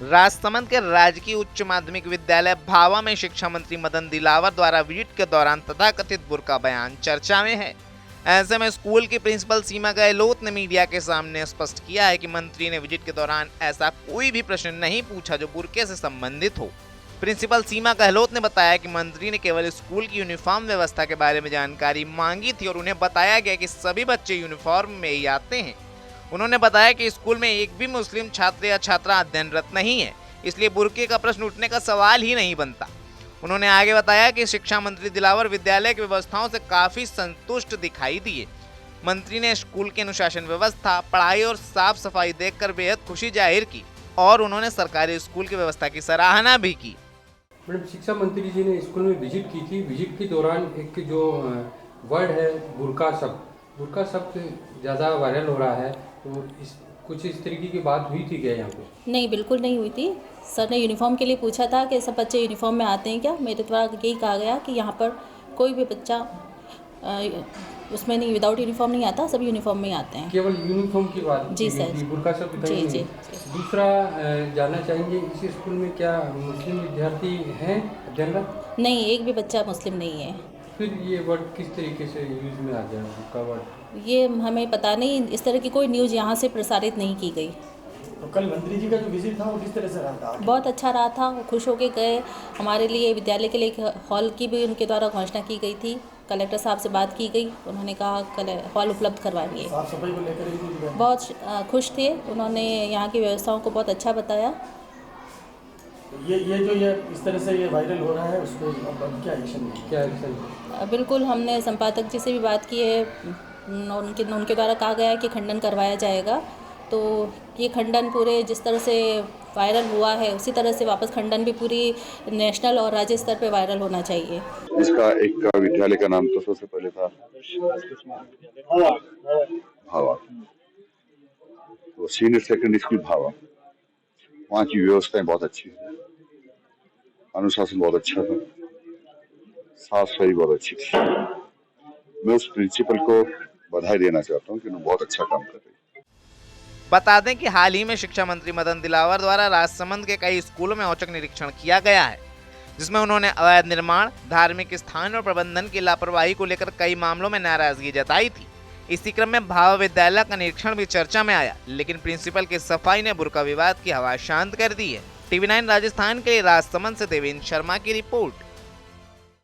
राजसमंद के राजकीय उच्च माध्यमिक विद्यालय भावा में शिक्षा मंत्री मदन दिलावर द्वारा विजिट के दौरान तथाकथित बुर्का बयान चर्चा में है। ऐसे में स्कूल की प्रिंसिपल सीमा गहलोत ने मीडिया के सामने स्पष्ट किया है कि मंत्री ने विजिट के दौरान ऐसा कोई भी प्रश्न नहीं पूछा जो बुर्के से संबंधित हो। प्रिंसिपल सीमा गहलोत ने बताया कि मंत्री ने केवल स्कूल की यूनिफॉर्म व्यवस्था के बारे में जानकारी मांगी थी और उन्हें बताया गया कि सभी बच्चे यूनिफॉर्म में ही आते हैं। उन्होंने बताया कि स्कूल में एक भी मुस्लिम छात्र या छात्रा अध्ययनरत नहीं है, इसलिए बुर्के का प्रश्न उठने का सवाल ही नहीं बनता। उन्होंने आगे बताया कि शिक्षा मंत्री दिलावर विद्यालय की व्यवस्थाओं से काफी संतुष्ट दिखाई दिए। मंत्री ने स्कूल की अनुशासन व्यवस्था, पढ़ाई और साफ सफाई देखकर बेहद खुशी जाहिर की और उन्होंने सरकारी स्कूल की व्यवस्था की सराहना भी की। मैडम, शिक्षा मंत्री जी ने स्कूल में विजिट की थी। विजिट के दौरान एक जो वर्ड है बुर्का शब्द ज़्यादा वायरल हो रहा है, तो कुछ इस तरीके की बात हुई थी क्या यहाँ पे? नहीं, बिल्कुल नहीं हुई थी। सर ने यूनिफॉर्म के लिए पूछा था कि सब बच्चे यूनिफॉर्म में आते हैं क्या। मेरे द्वारा यही कहा गया कि यहाँ पर कोई भी बच्चा उसमें नहीं, विदाउट यूनिफॉर्म नहीं आता, सब यूनिफॉर्म में ही आते हैं। केवल यूनिफॉर्म की बात जी सर, बुर्का शब्द जी नहीं जी। हुई। दूसरा जानना चाहेंगे, इस स्कूल में क्या मुस्लिम विद्यार्थी हैं अध्ययनरत? नहीं, एक भी बच्चा मुस्लिम नहीं है। फिर ये वर्ड किस तरीके से यूज में आ गया, बुर्का वर्ड? ये हमें पता नहीं, इस तरह की कोई न्यूज़ यहाँ से प्रसारित नहीं की गई। तो कल मंत्री जी का जो विजिट था वो किस तरह से रहा था? बहुत अच्छा रहा था, वो खुश होके गए। हमारे लिए विद्यालय के लिए एक हॉल की भी उनके द्वारा घोषणा की गई थी। कलेक्टर साहब से बात की गई, उन्होंने कहा कल हॉल उपलब्ध करवाएंगे। साफ सफाई को लेकर ही बहुत खुश थे, उन्होंने यहाँ की व्यवस्थाओं को बहुत अच्छा बताया। ये इस तरह से ये वायरल हो रहा है, उसको अब क्या एक्शन? बिल्कुल, हमने संपादक जी से भी बात की है। उनके द्वारा कहा गया है कि खंडन करवाया जाएगा। तो ये खंडन पूरे जिस तरह से वायरल हुआ है उसी तरह से वापस खंडन भी पूरी नेशनल और राज्य स्तर पे वायरल होना चाहिए। इसका एक विद्यालय का नाम तो सबसे पहले था भावा, तो सीनियर सेकेंडरी स्कूल भावा। वहाँ की व्यवस्थाएं बहुत अच्छी है, अनुशासन बहुत अच्छा था, साफ सफाई बहुत अच्छी थी। मैं उस प्रिंसिपल को बधाई देना चाहता हूँ कि उन्होंने बहुत अच्छा काम कर रही है। बता दें कि हाल ही में शिक्षा मंत्री मदन दिलावर द्वारा राजसमंद के कई स्कूलों में औचक निरीक्षण किया गया है, जिसमें उन्होंने अवैध निर्माण, धार्मिक स्थान और प्रबंधन की लापरवाही को लेकर कई मामलों में नाराजगी जताई थी। इसी क्रम में भावा विद्यालय का निरीक्षण भी चर्चा में आया, लेकिन प्रिंसिपल की सफाई ने बुर्का विवाद की हवा शांत कर दी है। TV9 राजस्थान के लिए राजसमंद से देवेंद्र शर्मा की रिपोर्ट।